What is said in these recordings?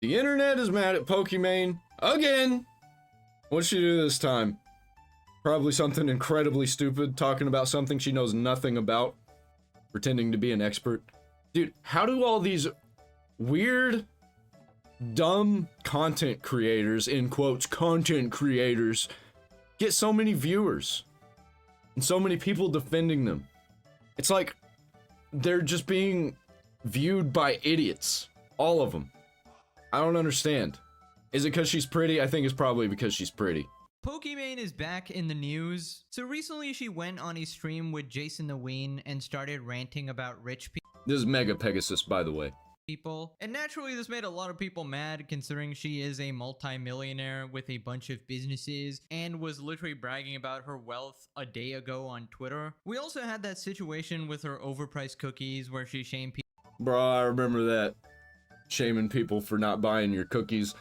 The internet is mad at Pokimane again. What'd she do this time? Probably something incredibly stupid, talking about something she knows nothing about, pretending to be an expert. Dude, how do all these weird, dumb content creators, in quotes, content creators, get so many viewers and so many people defending them? It's like they're just being viewed by idiots, all of them. I don't understand. Is it because she's pretty? I think it's probably because she's pretty. Pokimane is back in the news. So recently she went on a stream with Jason the Ween and started ranting about rich This is Mega Pegasus, by the way. people. And naturally this made a lot of people mad, considering she is a multi-millionaire with a bunch of businesses and was literally bragging about her wealth a day ago on Twitter. We also had that situation with her overpriced cookies where she shamed people. Bro, I remember that. Shaming people for not buying your cookies.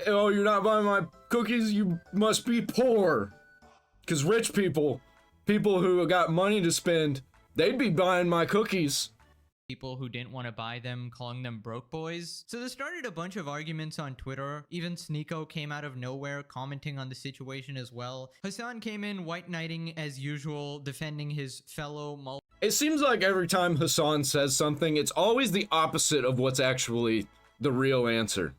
Oh, you're not buying my cookies? You must be poor. Because rich people, people who got money to spend, they'd be buying my cookies. People who didn't want to buy them, calling them broke boys. So this started a bunch of arguments on Twitter. Even Sneeko came out of nowhere commenting on the situation as well. Hassan came in white knighting as usual, defending his fellow It seems like every time Hassan says something, it's always the opposite of what's actually the real answer.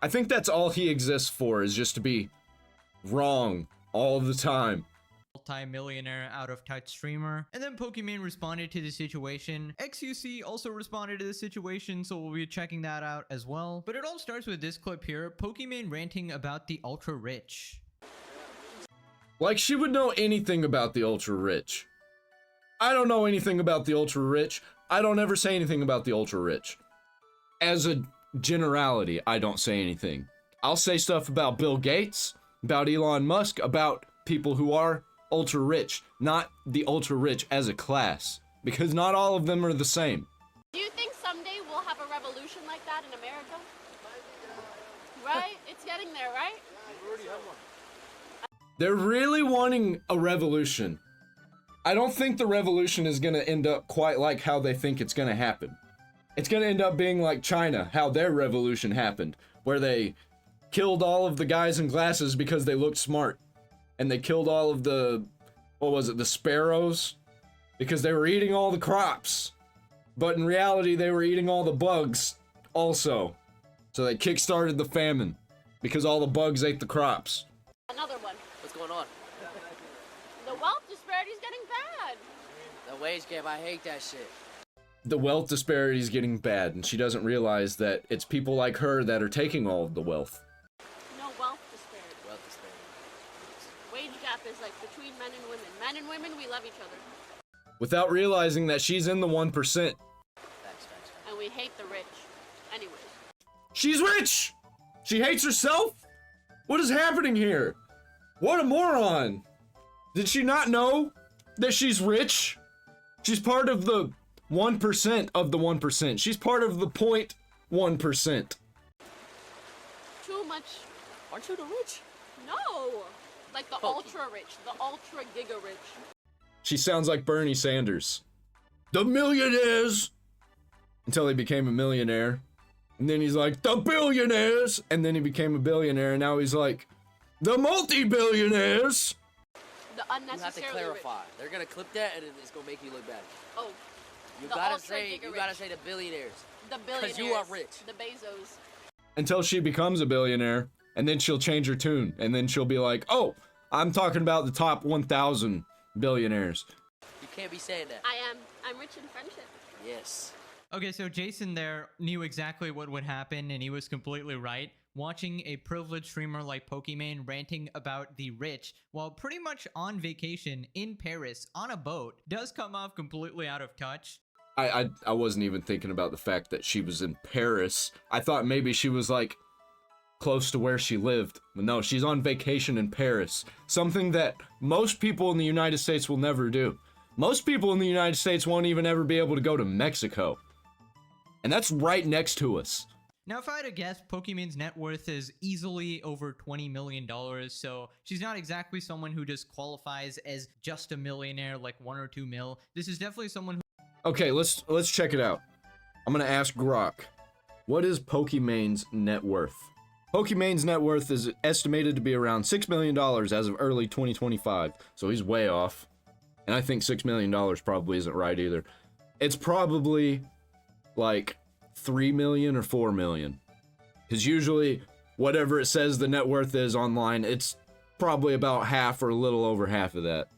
I think that's all he exists for, is just to be wrong all the time. Multi-millionaire out of touch streamer. And then Pokimane responded to the situation. XUC also responded to the situation, so we'll be checking that out as well. But it all starts with this clip here. Pokimane ranting about the ultra rich. Like she would know anything about the ultra rich. I don't know anything about the ultra rich. I don't ever say anything about the ultra rich. As a generality, I don't say anything. I'll say stuff about Bill Gates, about Elon Musk, about people who are ultra rich, not the ultra rich as a class, because not all of them are the same. Do you think someday we'll have a revolution like that in America? Right? It's getting there, right? We already have one. They're really wanting a revolution. I don't think the revolution is going to end up quite like how they think it's going to happen. It's going to end up being like China, how their revolution happened, where they killed all of the guys in glasses because they looked smart. And they killed all of the, what was it, the sparrows? Because they were eating all the crops. But in reality, they were eating all the bugs also. So they kickstarted the famine because all the bugs ate the crops. Another one. What's going on? The wealth disparity is getting bad. The wage gap, I hate that shit. The wealth disparity is getting bad, and she doesn't realize that it's people like her that are taking all of the wealth. No wealth disparity. Wealth disparity. Wage gap is like between men and women. Men and women, we love each other. Without realizing that she's in the 1%. Facts. And we hate the rich. Anyways. She's rich! She hates herself? What is happening here? What a moron! Did she not know that she's rich? She's part of the 1% of the 1%. She's part of the 0.1%. Too much. Aren't you the rich? No! Like the ultra rich. The ultra giga rich. She sounds like Bernie Sanders. The millionaires! Until he became a millionaire. And then he's like, the billionaires! And then he became a billionaire, and now he's like, the multi-billionaires! The You have to unnecessarily clarify. rich. They're gonna clip that and it's gonna make you look bad. Oh. You The gotta ultra say giga rich. the billionaires. The billionaires. 'Cause you are rich. The Bezos. Until she becomes a billionaire, and then she'll change her tune, and then she'll be like, oh, I'm talking about the top 1,000 billionaires. You can't be saying that. I'm rich in friendship. Yes. Okay, so Jason there knew exactly what would happen, and he was completely right. Watching a privileged streamer like Pokimane ranting about the rich while pretty much on vacation in Paris on a boat does come off completely out of touch. I wasn't even thinking about the fact that she was in Paris. I thought maybe she was like close to where she lived. But no, she's on vacation in Paris. Something that most people in the United States will never do. Most people in the United States won't even ever be able to go to Mexico. And that's right next to us. Now, if I had to guess, Pokimane's net worth is easily over $20 million, so she's not exactly someone who just qualifies as just a millionaire, like 1 or 2 mil. This is definitely someone who... Okay, let's check it out. I'm gonna ask Grok. What is Pokimane's net worth? Pokimane's net worth is estimated to be around $6 million as of early 2025, so he's way off. And I think $6 million probably isn't right either. It's probably like 3 million or 4 million. Because usually, whatever it says the net worth is online, it's probably about half or a little over half of that.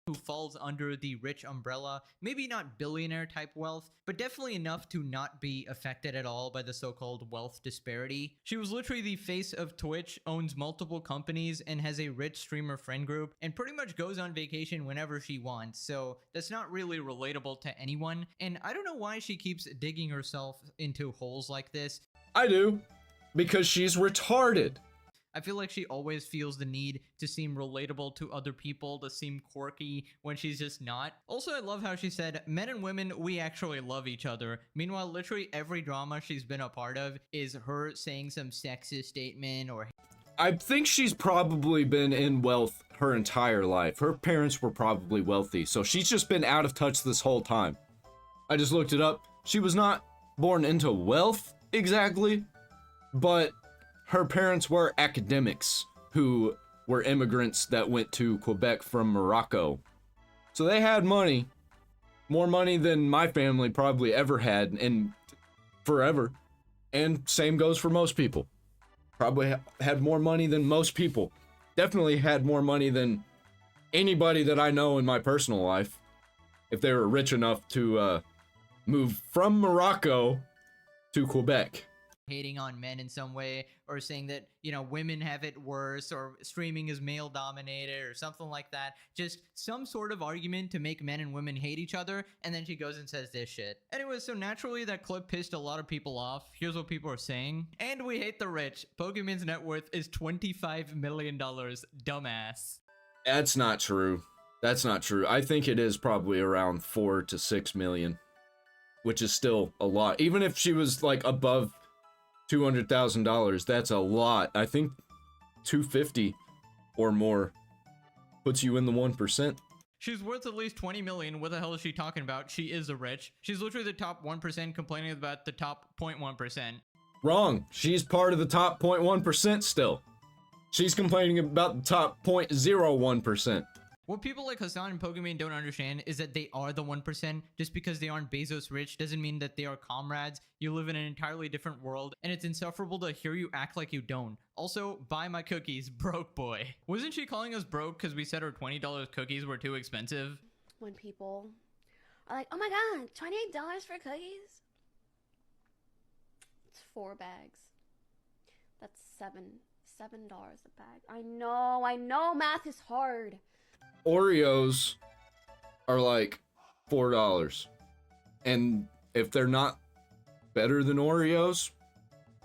Who falls under the rich umbrella, maybe not billionaire type wealth, but definitely enough to not be affected at all by the so-called wealth disparity. She was literally the face of Twitch, owns multiple companies, and has a rich streamer friend group, and pretty much goes on vacation whenever she wants, so that's not really relatable to anyone, and I don't know why she keeps digging herself into holes like this. I do, because she's retarded. I feel like she always feels the need to seem relatable to other people, to seem quirky when she's just not. Also, I love how she said, men and women, we actually love each other. Meanwhile, literally every drama she's been a part of is her saying some sexist statement or... I think she's probably been in wealth her entire life. Her parents were probably wealthy, so she's just been out of touch this whole time. I just looked it up. She was not born into wealth exactly, but her parents were academics who were immigrants that went to Quebec from Morocco. So they had money, more money than my family probably ever had in forever. And same goes for most people. Probably had more money than most people. Definitely had more money than anybody that I know in my personal life. If they were rich enough to move from Morocco to Quebec. Hating on men in some way, or saying that, you know, women have it worse, or streaming is male dominated, or something like that. Just some sort of argument to make men and women hate each other, and then she goes and says this shit. Anyway, so naturally that clip pissed a lot of people off. Here's what people are saying. And we hate the rich. Pokimane's net worth is $25 million, dumbass. That's not true. That's not true. I think it is probably around 4 to 6 million, which is still a lot. Even if she was like above $200,000, that's a lot. I think 250 or more puts you in the 1%. She's worth at least 20 million. What the hell is she talking about? She is a rich. She's literally the top 1% complaining about the top 0.1%. Wrong. She's part of the top 0.1% still. She's complaining about the top 0.01%. What people like Hassan and Pokimane don't understand is that they are the 1%. Just because they aren't Bezos rich doesn't mean that they are comrades. You live in an entirely different world, and it's insufferable to hear you act like you don't. Also, buy my cookies, broke boy. Wasn't she calling us broke because we said our $20 cookies were too expensive? When people are like, oh my god, $28 for cookies? It's 4 bags. That's $7 a bag. I know, math is hard. Oreos are like $4. And if they're not better than Oreos,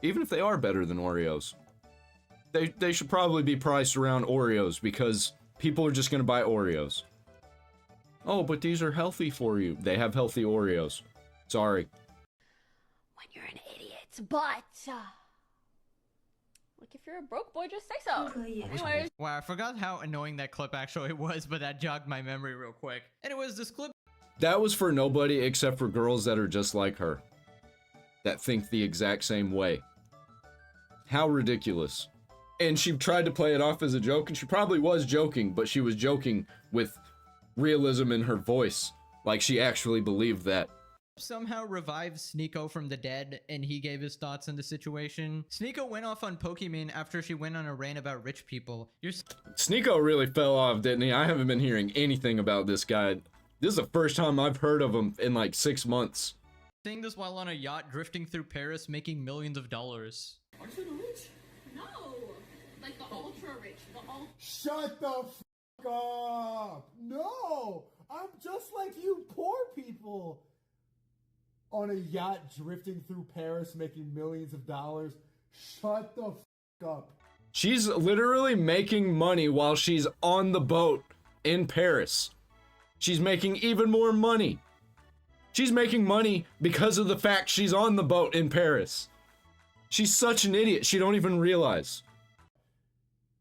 even if they are better than Oreos, they should probably be priced around Oreos because people are just going to buy Oreos. Oh, but these are healthy for you. They have healthy Oreos. Sorry. When you're an idiot, but like if you're a broke boy, just say so. Anyways. Wow, I forgot how annoying that clip actually was, but that jogged my memory real quick. Anyways, this clip... That was for nobody except for girls that are just like her. That think the exact same way. How ridiculous. And she tried to play it off as a joke, and she probably was joking, but she was joking with realism in her voice. Like she actually believed that. Somehow revived Sneeko from the dead, and he gave his thoughts on the situation. Sneeko went off on Pokimane after she went on a rant about rich people. Sneeko really fell off, didn't he? I haven't been hearing anything about this guy. This is the first time I've heard of him in like 6 months. Saying this while on a yacht drifting through Paris making millions of dollars. Aren't you the rich? No, like the ultra rich, Shut the f*** up! No! I'm just like you poor people! On a yacht drifting through Paris making millions of dollars. Shut the f*** up. She's literally making money while she's on the boat in Paris. She's making even more money. She's making money because of the fact she's on the boat in Paris. She's such an idiot, she don't even realize.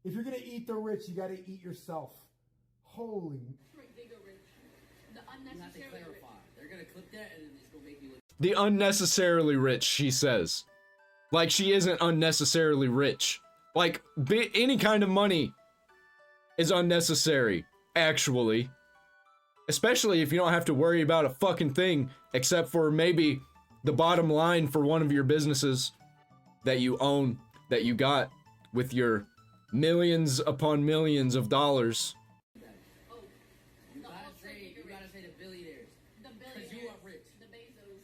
If you're gonna eat the rich, you gotta eat yourself. Holy... You have to clarify. They're gonna clip that and it's gonna make you look... The unnecessarily rich, she says. Like she isn't unnecessarily rich. Like any kind of money is unnecessary, actually. Especially if you don't have to worry about a fucking thing except for maybe the bottom line for one of your businesses that you own, that you got with your millions upon millions of dollars. You gotta say the billionaires. The Because you are rich. The Bezos.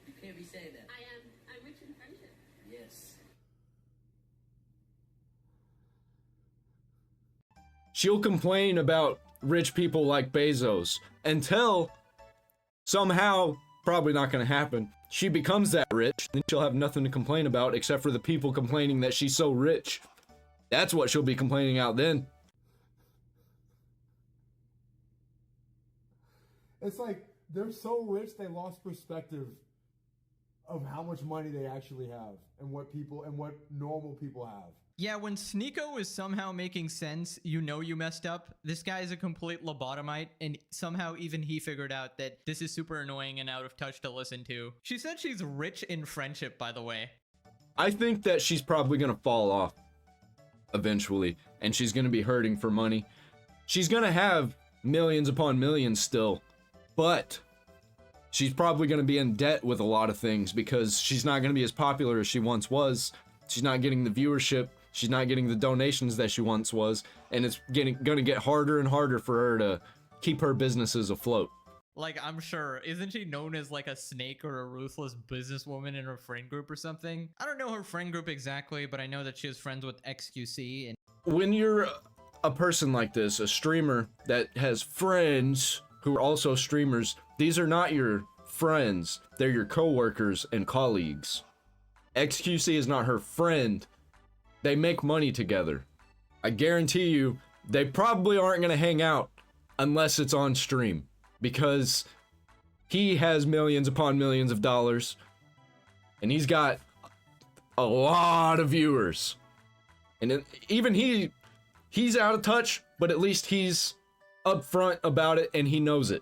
You can't be saying that. I am. I'm rich in friendship. Yes. She'll complain about rich people like Bezos until somehow, probably not gonna happen, she becomes that rich, then she'll have nothing to complain about except for the people complaining that she's so rich. That's what she'll be complaining out then. It's like they're so rich they lost perspective of how much money they actually have and what normal people have. Yeah, when Sneeko is somehow making sense, you know you messed up. This guy is a complete lobotomite, and somehow even he figured out that this is super annoying and out of touch to listen to. She said she's rich in friendship, by the way. I think that she's probably gonna fall off eventually, and she's gonna be hurting for money. She's gonna have millions upon millions still, but she's probably gonna be in debt with a lot of things because she's not gonna be as popular as she once was. She's not getting the viewership. She's not getting the donations that she once was, and it's gonna get harder and harder for her to keep her businesses afloat. Like, I'm sure, isn't she known as like a snake or a ruthless businesswoman in her friend group or something? I don't know her friend group exactly, but I know that she was friends with XQC. And When you're a person like this, a streamer that has friends who are also streamers, these are not your friends. They're your coworkers and colleagues. XQC is not her friend. They make money together. I guarantee you, they probably aren't gonna hang out unless it's on stream, because he has millions upon millions of dollars, and he's got a lot of viewers. And even he's out of touch, but at least he's upfront about it and he knows it.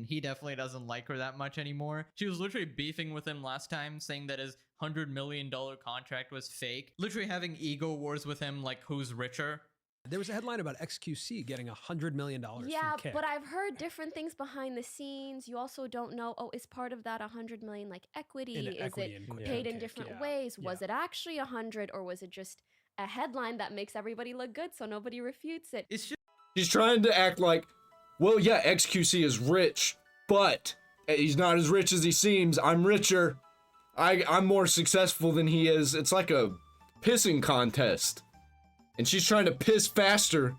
he definitely doesn't like her that much anymore. She was literally beefing with him last time, saying that his $100 million contract was fake. Literally having ego wars with him, like who's richer. There was a headline about XQC getting $100 million Yeah, from Kick. but I've heard different things behind the scenes. You also don't know, oh, is part of that 100 million like equity? Is equity it in paid in Kick, different yeah. ways? Was Yeah. it actually 100, or was it just a headline that makes everybody look good so nobody refutes it? It's just He's trying to act like, well, yeah, XQC is rich, but he's not as rich as he seems. I'm richer. I'm more successful than he is. It's like a pissing contest. And she's trying to piss faster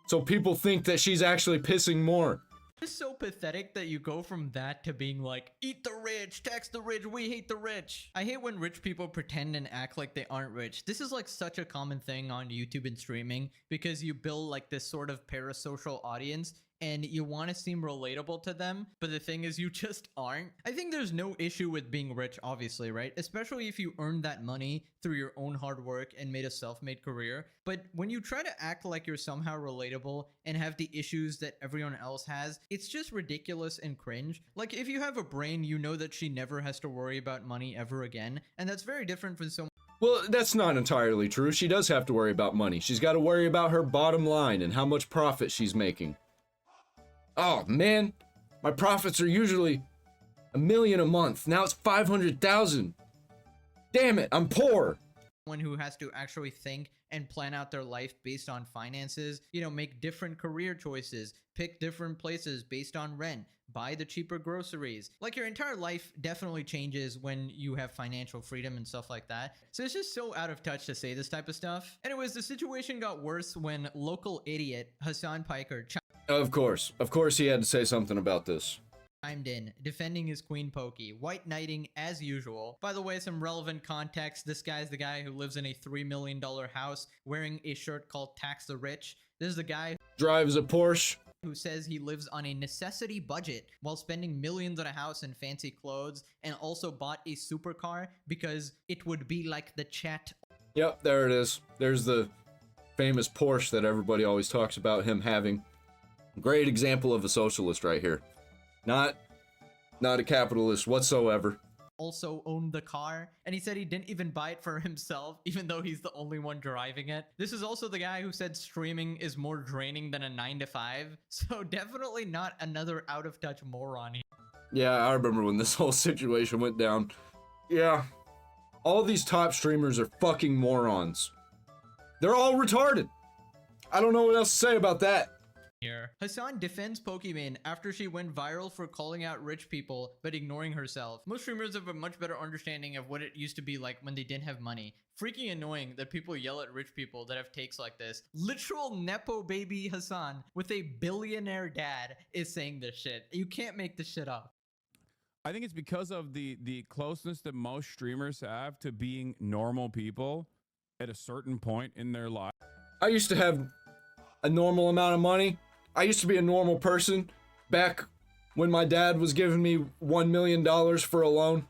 so people think that she's actually pissing more. It's so pathetic that you go from that to being like, eat the rich, tax the rich, we hate the rich. I hate when rich people pretend and act like they aren't rich. This is like such a common thing on YouTube and streaming because you build like this sort of parasocial audience and you want to seem relatable to them, but the thing is you just aren't. I think there's no issue with being rich, obviously, right? Especially if you earned that money through your own hard work and made a self-made career. But when you try to act like you're somehow relatable and have the issues that everyone else has, it's just ridiculous and cringe. Like, if you have a brain, you know that she never has to worry about money ever again, and that's very different from someone. Well, that's not entirely true. She does have to worry about money. She's got to worry about her bottom line and how much profit she's making. Oh man, my profits are usually $1 million a month. Now it's 500,000. Damn it, I'm poor. Someone who has to actually think and plan out their life based on finances, you know, make different career choices, pick different places based on rent, buy the cheaper groceries. Like, your entire life definitely changes when you have financial freedom and stuff like that. So it's just so out of touch to say this type of stuff. Anyways, the situation got worse when local idiot Hassan Piker Of course he had to say something about this. chimed in, defending his queen Poki, white knighting as usual. By the way, some relevant context, this guy's the guy who lives in a $3 million house wearing a shirt called Tax the Rich. This is the guy Drives a Porsche. who says he lives on a necessity budget while spending millions on a house and fancy clothes, and also bought a supercar because it would be like the chat. Yep, there it is. There's the famous Porsche that everybody always talks about him having. Great example of a socialist right here. Not a capitalist whatsoever. also owned the car, and he said he didn't even buy it for himself, even though he's the only one driving it. This is also the guy who said streaming is more draining than a 9 to 5, so definitely not another out of touch moron here. Yeah, I remember when this whole situation went down. Yeah, all these top streamers are fucking morons. They're all retarded. I don't know what else to say about that. Here. Hassan defends Pokimane after she went viral for calling out rich people but ignoring herself. Most streamers have a much better understanding of what it used to be like when they didn't have money. Freaking annoying that people yell at rich people that have takes like this. Literal Nepo baby Hassan with a billionaire dad is saying this shit. You can't make this shit up. I think it's because of the closeness that most streamers have to being normal people at a certain point in their life. I used to have a normal amount of money. I used to be a normal person back when my dad was giving me $1 million for a loan.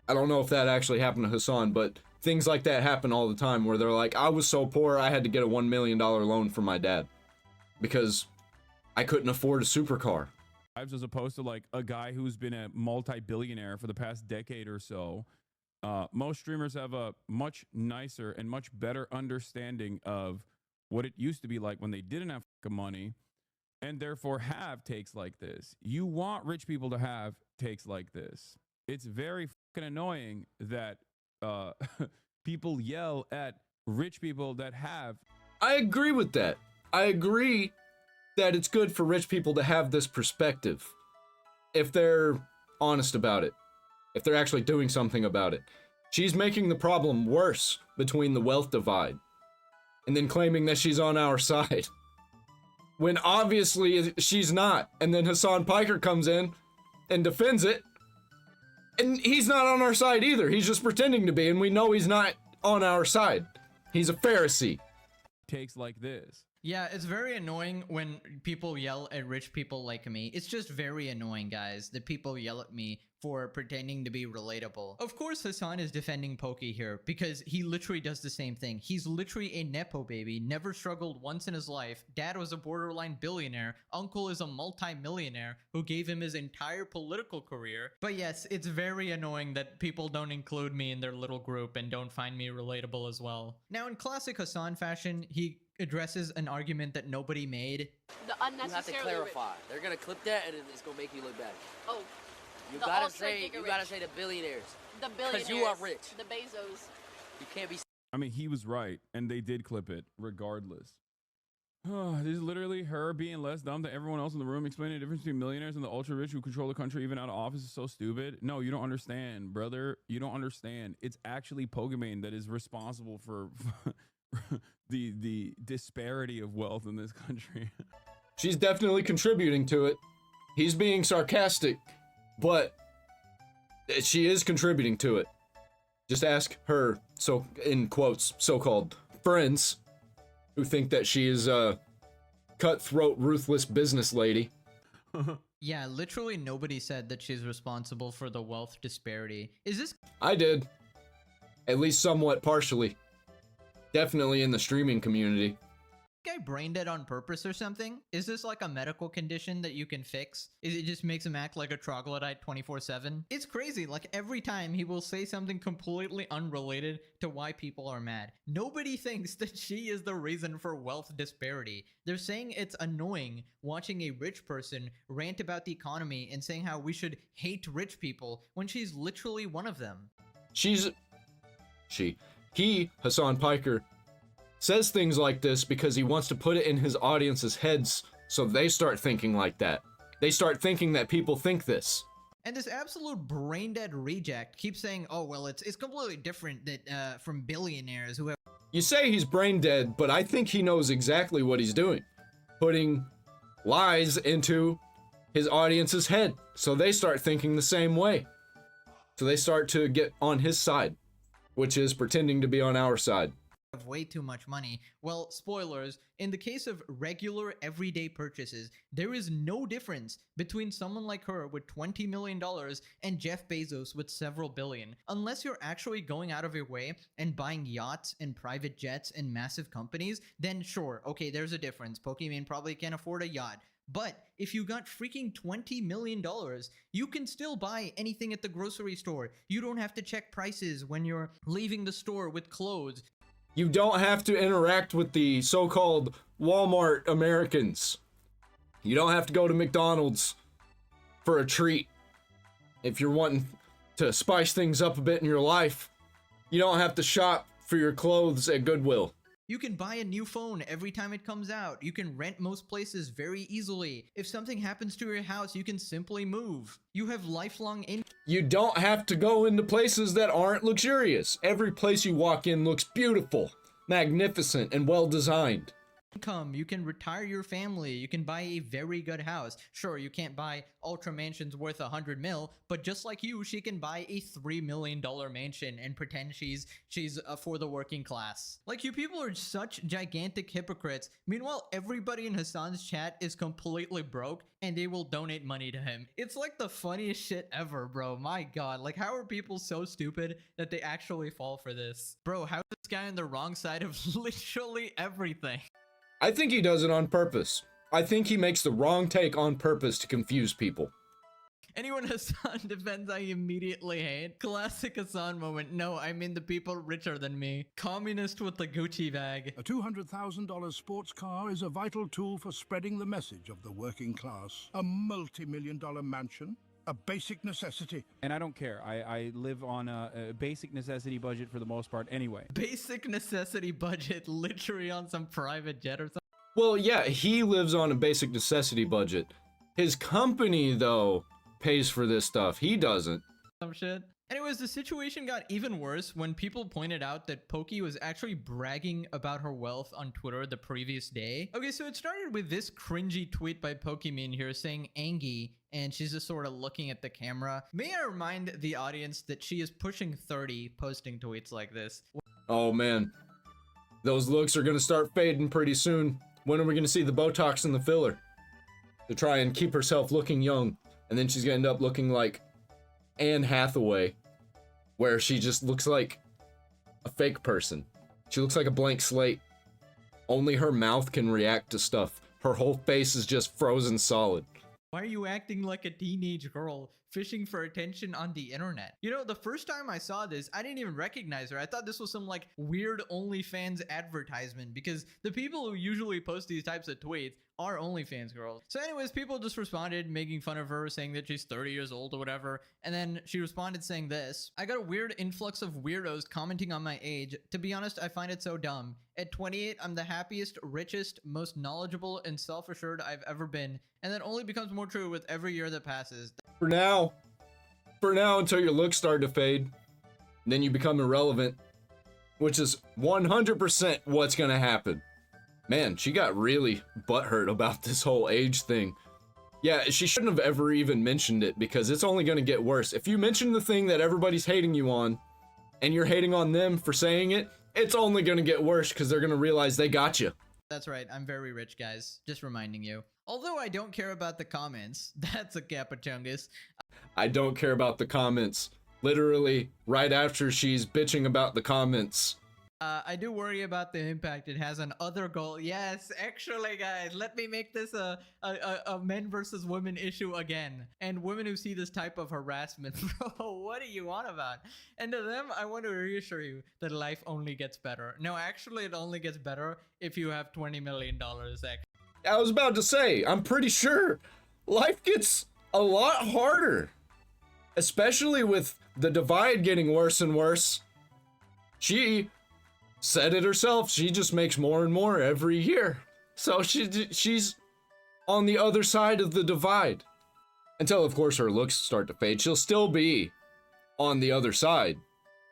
I don't know if that actually happened to Hassan, but things like that happen all the time where they're like, I was so poor I had to get a $1 million loan from my dad because I couldn't afford a supercar. As opposed to like a guy who's been a multi-billionaire for the past decade or so. Most streamers have a much nicer and much better understanding of what it used to be like when they didn't have money, and therefore have takes like this. You want rich people to have takes like this. It's very fucking annoying that people yell at rich people that have. I agree with that. I agree that it's good for rich people to have this perspective if they're honest about it, if they're actually doing something about it. She's making the problem worse between the wealth divide and then claiming that she's on our side when obviously she's not. And then Hassan Piker comes in and defends it, and he's not on our side either. He's just pretending to be, and we know he's not on our side. He's a Pharisee. Takes like this. Yeah, it's very annoying when people yell at rich people like me. It's just very annoying, guys, that people yell at me for pretending to be relatable. Of course, Hassan is defending Poki here because he literally does the same thing. He's literally a Nepo baby, never struggled once in his life. Dad was a borderline billionaire. Uncle is a multi-millionaire who gave him his entire political career. But yes, it's very annoying that people don't include me in their little group and don't find me relatable as well. Now, in classic Hassan fashion, he addresses an argument that nobody made. The You have to unnecessarily clarify. They're gonna clip that and it's gonna make you look bad. Oh, You The gotta ultra say giga you gotta rich. say the billionaires. the billionaires. you are rich. The Bezos. You can't be I mean, he was right, and they did clip it regardless. This is literally her being less dumb than everyone else in the room, explaining the difference between millionaires and the ultra rich who control the country even out of office is so stupid. No, you don't understand, brother. You don't understand. It's actually Pokimane that is responsible for the disparity of wealth in this country. She's definitely contributing to it. He's being sarcastic, but she is contributing to it. Just ask her, so in quotes, so-called friends who think that she is a cutthroat, ruthless business lady. Yeah, literally nobody said that she's responsible for the wealth disparity. Is this I did. At least somewhat partially. Definitely in the streaming community. guy brain dead on purpose or something? Is this like a medical condition that you can fix? Is it just makes him act like a troglodyte 24/7? It's crazy, like every time he will say something completely unrelated to why people are mad. Nobody thinks that she is the reason for wealth disparity. They're saying it's annoying watching a rich person rant about the economy and saying how we should hate rich people when she's literally one of them. He, Hassan Piker, says things like this because he wants to put it in his audience's heads so they start thinking like that. They start thinking that people think this. And this absolute brain dead reject keeps saying, oh, well, it's completely different that from billionaires who have. You say he's brain dead, but I think he knows exactly what he's doing. Putting lies into his audience's head so they start thinking the same way. So they start to get on his side, which is pretending to be on our side. Have way too much money. Well, spoilers, in the case of regular everyday purchases, there is no difference between someone like her with $20 million and Jeff Bezos with several billion. Unless you're actually going out of your way and buying yachts and private jets and massive companies, then sure, okay, there's a difference. Pokimane probably can't afford a yacht. But if you got freaking $20 million, you can still buy anything at the grocery store. You don't have to check prices when you're leaving the store with clothes. You don't have to interact with the so-called Walmart Americans. You don't have to go to McDonald's for a treat. If you're wanting to spice things up a bit in your life, you don't have to shop for your clothes at Goodwill. You can buy a new phone every time it comes out. You can rent most places very easily. If something happens to your house, you can simply move. You have lifelong You don't have to go into places that aren't luxurious. Every place you walk in looks beautiful, magnificent, and well designed. income. You can retire your family. You can buy a very good house. Sure, you can't buy ultra mansions worth 100 mil, but just like you, she can buy a $3 million mansion and pretend she's for the working class. Like, you people are such gigantic hypocrites. Meanwhile, everybody in Hassan's chat is completely broke and they will donate money to him. It's like the funniest shit ever, bro. My god, like, how are people so stupid that they actually fall for this? Bro, how is this guy on the wrong side of literally everything? I think he does it on purpose. I think he makes the wrong take on purpose to confuse people. Anyone Hassan defends, I immediately hate. Classic Hassan moment. No, I mean the people richer than me. Communist with the Gucci bag. A $200,000 sports car is a vital tool for spreading the message of the working class. A multi-million-dollar mansion, a basic necessity. And I don't care. I live on a basic necessity budget for the most part anyway. Basic necessity budget, literally on some private jet or something. Well, yeah, he lives on a basic necessity budget. His company, though, pays for this stuff. He doesn't. Some shit. Anyways, the situation got even worse when people pointed out that Poki was actually bragging about her wealth on Twitter the previous day. Okay, so it started with this cringy tweet by Pokimane here saying Angie, and she's just sort of looking at the camera. May I remind the audience that she is pushing 30 posting tweets like this. Oh man, those looks are gonna start fading pretty soon. When are we gonna see the Botox and the filler? To try and keep herself looking young, and then she's gonna end up looking like Anne Hathaway, where she just looks like a fake person. She looks like a blank slate. Only her mouth can react to stuff. Her whole face is just frozen solid. Why are you acting like a teenage girl fishing for attention on the internet? You know, the first time I saw this, I didn't even recognize her. I thought this was some like weird OnlyFans advertisement because the people who usually post these types of tweets are OnlyFans girls. So anyways, people just responded making fun of her, saying that she's 30 years old or whatever. And then she responded saying this: I got a weird influx of weirdos commenting on my age. To be honest, I find it so dumb. At 28, I'm the happiest, richest, most knowledgeable, and self-assured I've ever been. And that only becomes more true with every year that passes. For now, until your looks start to fade, then you become irrelevant, which is 100% what's gonna happen. Man, she got really butthurt about this whole age thing. Yeah, she shouldn't have ever even mentioned it because it's only gonna get worse. If you mention the thing that everybody's hating you on, and you're hating on them for saying it, it's only gonna get worse because they're gonna realize they got you. That's right, I'm very rich, guys. Just reminding you. Although I don't care about the comments, that's a Capachungus. I don't care about the comments. Literally, right after she's bitching about the comments. I do worry about the impact it has on other goals. Yes, actually, guys, let me make this a men versus women issue again. And women who see this type of harassment, bro, what do you want about? And to them, I want to reassure you that life only gets better. No, actually, it only gets better if you have $20 million. I was about to say, I'm pretty sure life gets a lot harder. Especially with the divide getting worse and worse. She said it herself, she just makes more and more every year. So she's on the other side of the divide. Until, of course, her looks start to fade. She'll still be on the other side.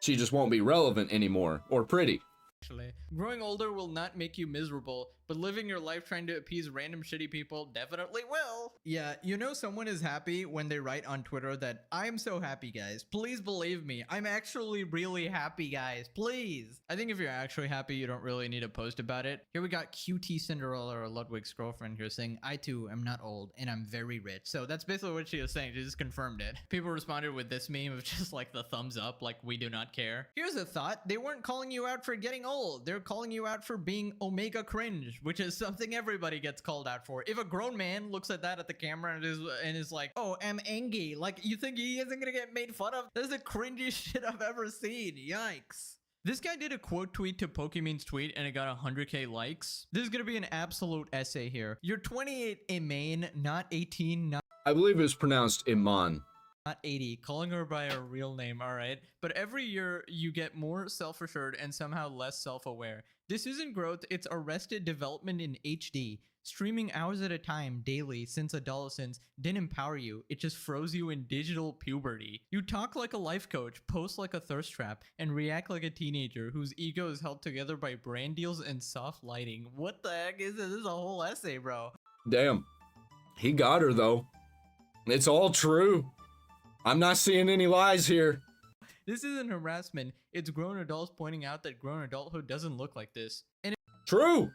She just won't be relevant anymore, or pretty. Actually, growing older will not make you miserable, but living your life trying to appease random shitty people definitely will. Yeah, you know someone is happy when they write on Twitter that I'm so happy, guys. Please believe me. I'm actually really happy, guys. Please. I think if you're actually happy, you don't really need to post about it. Here we got QT Cinderella, or Ludwig's girlfriend, here saying, I too am not old and I'm very rich. So that's basically what she was saying. She just confirmed it. People responded with this meme of just like the thumbs up, like we do not care. Here's a thought. They weren't calling you out for getting old. They're calling you out for being Omega cringe. cringe, which is something everybody gets called out for. If a grown man looks at that at the camera and is like, oh, I'm angry, like, you think he isn't gonna get made fun of? That's the cringiest shit I've ever seen. Yikes. This guy did a quote tweet to Pokimane's tweet and it got 100k likes. This is gonna be an absolute essay here. You're 28 Iman, not 18, I believe it was pronounced Iman. not 80, calling her by her real name, alright? But every year, you get more self-assured and somehow less self-aware. This isn't growth, it's arrested development in HD. Streaming hours at a time, daily, since adolescence, didn't empower you, it just froze you in digital puberty. You talk like a life coach, post like a thirst trap, and react like a teenager whose ego is held together by brand deals and soft lighting. What the heck is this? This is a whole essay, bro. Damn. He got her, though. It's all true. I'm not seeing any lies here. This isn't harassment, it's grown adults pointing out that grown adulthood doesn't look like this. And True.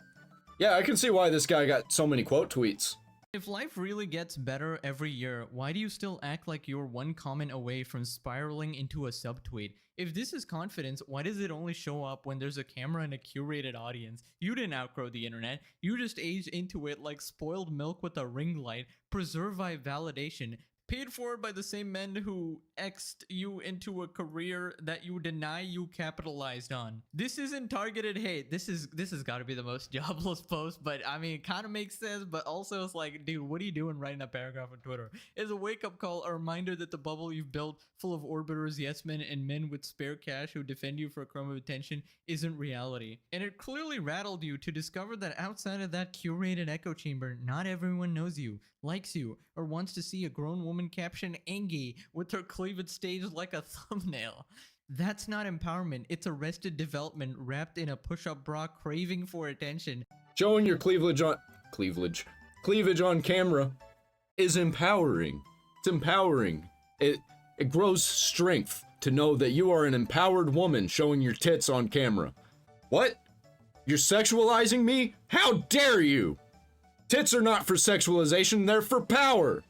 Yeah, I can see why this guy got so many quote tweets. if life really gets better every year, why do you still act like you're one comment away from spiraling into a subtweet? If this is confidence, why does it only show up when there's a camera and a curated audience? You didn't outgrow the internet, you just aged into it like spoiled milk with a ring light, preserve by validation, paid for by the same men who X'd you into a career that you deny you capitalized on. This isn't targeted hate. This has got to be the most jobless post, but I mean, it kind of makes sense, but also it's like, dude, what are you doing writing a paragraph on Twitter? It's a wake-up call, a reminder that the bubble you've built, full of orbiters, yes men, and men with spare cash who defend you for a crumb of attention, isn't reality. And it clearly rattled you to discover that outside of that curated echo chamber, not everyone knows you, likes you, or wants to see a grown woman caption Angie with her cleavage staged like a thumbnail. That's not empowerment, it's arrested development wrapped in a push-up bra craving for attention. Showing your cleavage on camera is empowering. It's empowering. It grows strength to know that you are an empowered woman showing your tits on camera. What? You're sexualizing me? How dare you? Tits are not for sexualization, they're for power.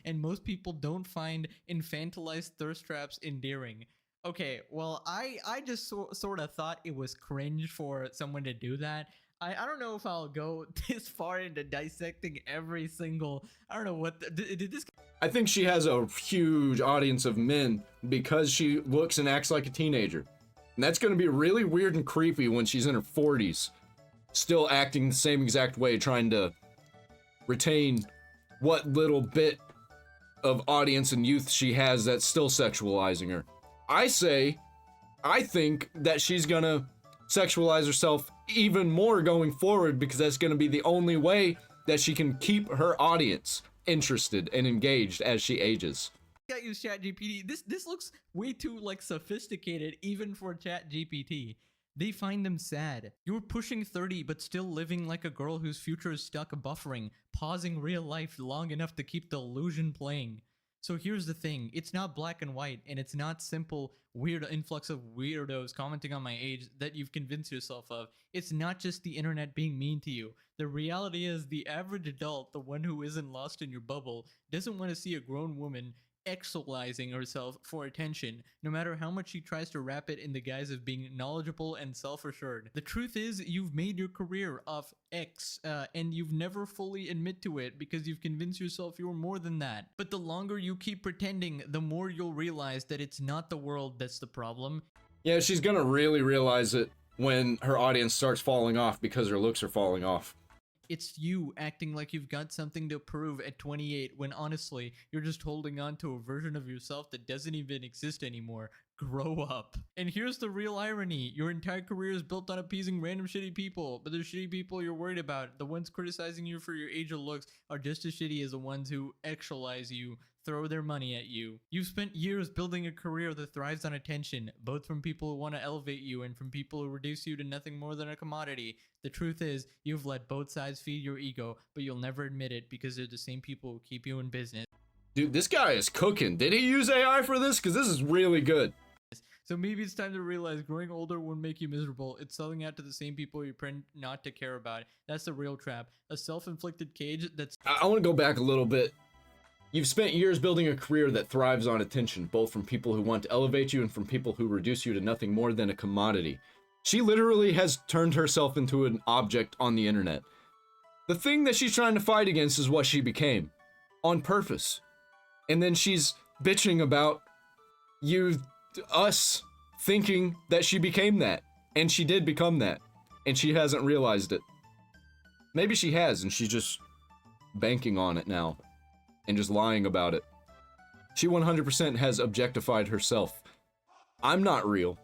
And most people don't find infantilized thirst traps endearing. Okay, well, I just sort of thought it was cringe for someone to do that. I don't know if I'll go this far into dissecting every single, I don't know what, did this... I think she has a huge audience of men because she looks and acts like a teenager. And that's going to be really weird and creepy when she's in her 40s. Still acting the same exact way, trying to retain what little bit of audience and youth she has that's still sexualizing her. I think that she's gonna sexualize herself even more going forward because that's gonna be the only way that she can keep her audience interested and engaged as she ages. I use ChatGPT. This looks way too like sophisticated even for ChatGPT. They find them sad. You're pushing 30 but still living like a girl whose future is stuck buffering, pausing real life long enough to keep the illusion playing. So here's the thing, it's not black and white, and it's not simple weird influx of weirdos commenting on my age that you've convinced yourself of. It's not just the internet being mean to you. The reality is the average adult, the one who isn't lost in your bubble, doesn't want to see a grown woman externalizing herself for attention, no matter how much she tries to wrap it in the guise of being knowledgeable and self-assured. The truth is, you've made your career off X, and you've never fully admit to it because you've convinced yourself you're more than that. But the longer you keep pretending, the more you'll realize that it's not the world that's the problem. Yeah, she's gonna really realize it when her audience starts falling off because her looks are falling off. It's you acting like you've got something to prove at 28 when honestly, you're just holding on to a version of yourself that doesn't even exist anymore. Grow up. And here's the real irony. Your entire career is built on appeasing random shitty people, but the shitty people you're worried about, the ones criticizing you for your age or looks, are just as shitty as the ones who actualize you, throw their money at you. You've spent years building a career that thrives on attention, both from people who want to elevate you and from people who reduce you to nothing more than a commodity. The truth is, you've let both sides feed your ego, but you'll never admit it because they're the same people who keep you in business. Dude, this guy is cooking. Did he use AI for this? Because this is really good. So maybe it's time to realize growing older won't make you miserable. It's selling out to the same people you pretend not to care about. That's the real trap. A self-inflicted cage that's... I want to go back a little bit. You've spent years building a career that thrives on attention, both from people who want to elevate you and from people who reduce you to nothing more than a commodity. She literally has turned herself into an object on the internet. The thing that she's trying to fight against is what she became. On purpose. And then she's bitching about us thinking that she became that. And she did become that. And she hasn't realized it. Maybe she has, and she's just banking on it now. And just lying about it. She 100% has objectified herself. I'm not real.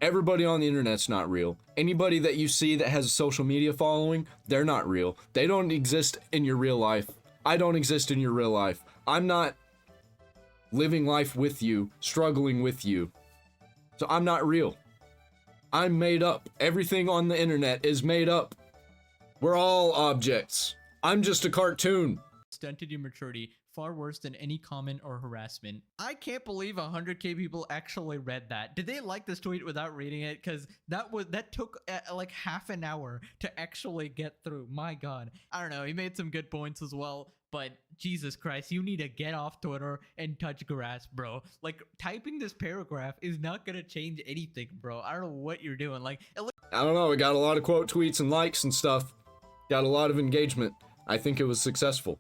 Everybody on the internet's not real. Anybody that you see that has a social media following, they're not real. They don't exist in your real life. I don't exist in your real life. I'm not living life with you, struggling with you. So I'm not real. I'm made up. Everything on the internet is made up. We're all objects. I'm just a cartoon. Stunted immaturity, far worse than any comment or harassment. I can't believe 100k people actually read that. Did they like this tweet without reading it? Because that took like half an hour to actually get through. My god. I don't know, he made some good points as well, but Jesus Christ, you need to get off Twitter and touch grass, bro. Like, typing this paragraph is not gonna change anything, bro. I don't know what you're doing. Like, I don't know, we got a lot of quote tweets and likes and stuff. Got a lot of engagement. I think it was successful.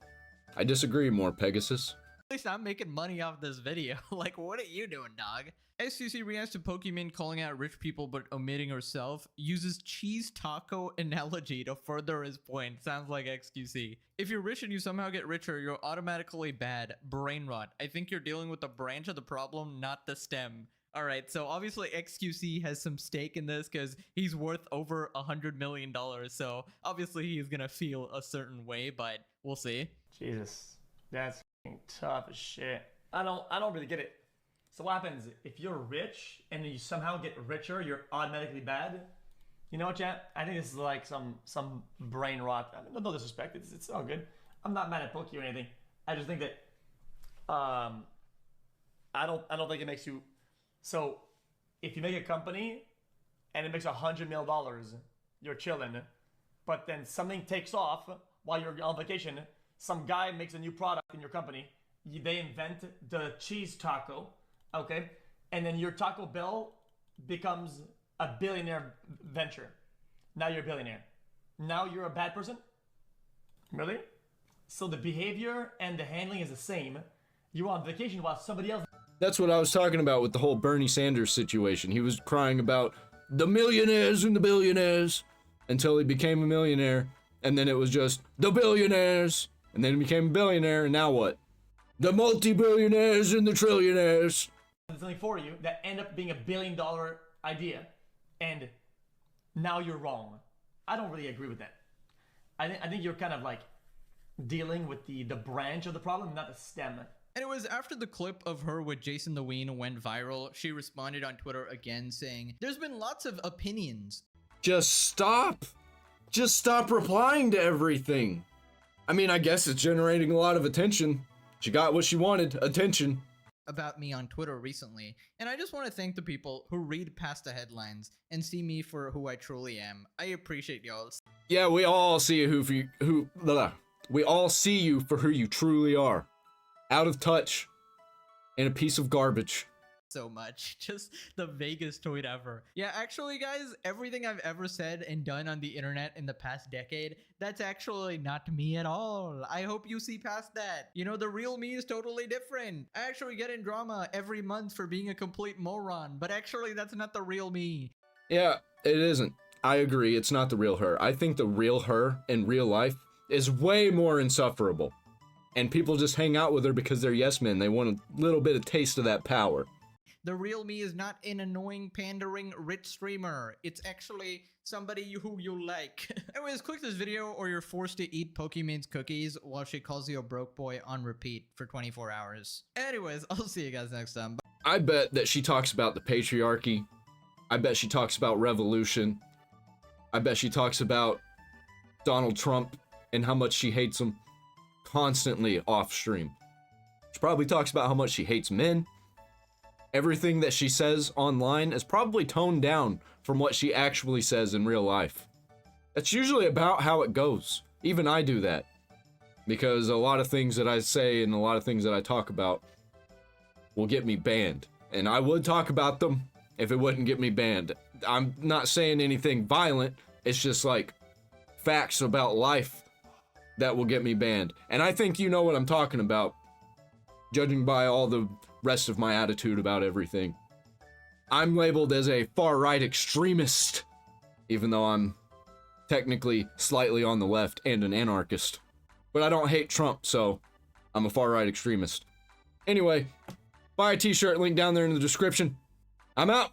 I disagree more, Pegasus. at least I'm making money off this video. Like, what are you doing, dog? SCC reacts to Pokimane calling out rich people but omitting herself, uses cheese taco analogy to further his point. Sounds like XQC. If you're rich and you somehow get richer, you're automatically bad. Brain rot. I think you're dealing with the branch of the problem, not the stem. Alright, so obviously XQC has some stake in this because he's worth over $100 million, so obviously he's gonna feel a certain way, but we'll see. Jesus, that's tough as shit. I don't really get it. So what happens if you're rich and you somehow get richer, you're automatically bad? You know what, chat? I think this is like some brain rot. I mean, no disrespect, it's all good. I'm not mad at Poki or anything. I just think that I don't think it makes you. So if you make a company and it makes $100 million, you're chilling. But then something takes off while you're on vacation. Some guy makes a new product in your company. They invent the cheese taco, okay? And then your Taco Bell becomes a billionaire venture. Now you're a billionaire. Now you're a bad person? Really? So the behavior and the handling is the same. You're on vacation while somebody else... That's what I was talking about with the whole Bernie Sanders situation. He was crying about the millionaires and the billionaires until he became a millionaire, and then it was just the billionaires, and then he became a billionaire, and now what? The multi-billionaires and the trillionaires. Something for you that end up being $1 billion idea, and now you're wrong. I don't really agree with that. I think you're kind of like dealing with the branch of the problem, not the stem. And it was after the clip of her with Jason the Ween went viral, she responded on Twitter again saying, "There's been lots of opinions." Just stop. Just stop replying to everything. I mean, I guess it's generating a lot of attention. She got what she wanted, attention. About me on Twitter recently, and I just want to thank the people who read past the headlines and see me for who I truly am. I appreciate y'all. Yeah, we all see we all see you for who you truly are. Out of touch, and a piece of garbage. So much. Just the vaguest tweet ever. Yeah, actually, guys, everything I've ever said and done on the internet in the past decade, that's actually not me at all. I hope you see past that. You know, the real me is totally different. I actually get in drama every month for being a complete moron, but actually, that's not the real me. Yeah, it isn't. I agree, it's not the real her. I think the real her in real life is way more insufferable. And people just hang out with her because they're yes men. They want a little bit of taste of that power. The real me is not an annoying, pandering, rich streamer. It's actually somebody who you like. Anyways, click this video or you're forced to eat Pokimane's cookies while she calls you a broke boy on repeat for 24 hours. Anyways, I'll see you guys next time. I bet that she talks about the patriarchy. I bet she talks about revolution. I bet she talks about Donald Trump and how much she hates him. Constantly off stream. She probably talks about how much she hates men. Everything that she says online is probably toned down from what she actually says in real life. That's usually about how it goes. Even I do that. Because a lot of things that I say and a lot of things that I talk about will get me banned. And I would talk about them, if it wouldn't get me banned. I'm not saying anything violent. It's just like facts about life that will get me banned. And I think you know what I'm talking about, judging by all the rest of my attitude about everything. I'm labeled as a far-right extremist, even though I'm technically slightly on the left and an anarchist. But I don't hate Trump, so I'm a far-right extremist. Anyway, buy a t-shirt, link down there in the description. I'm out.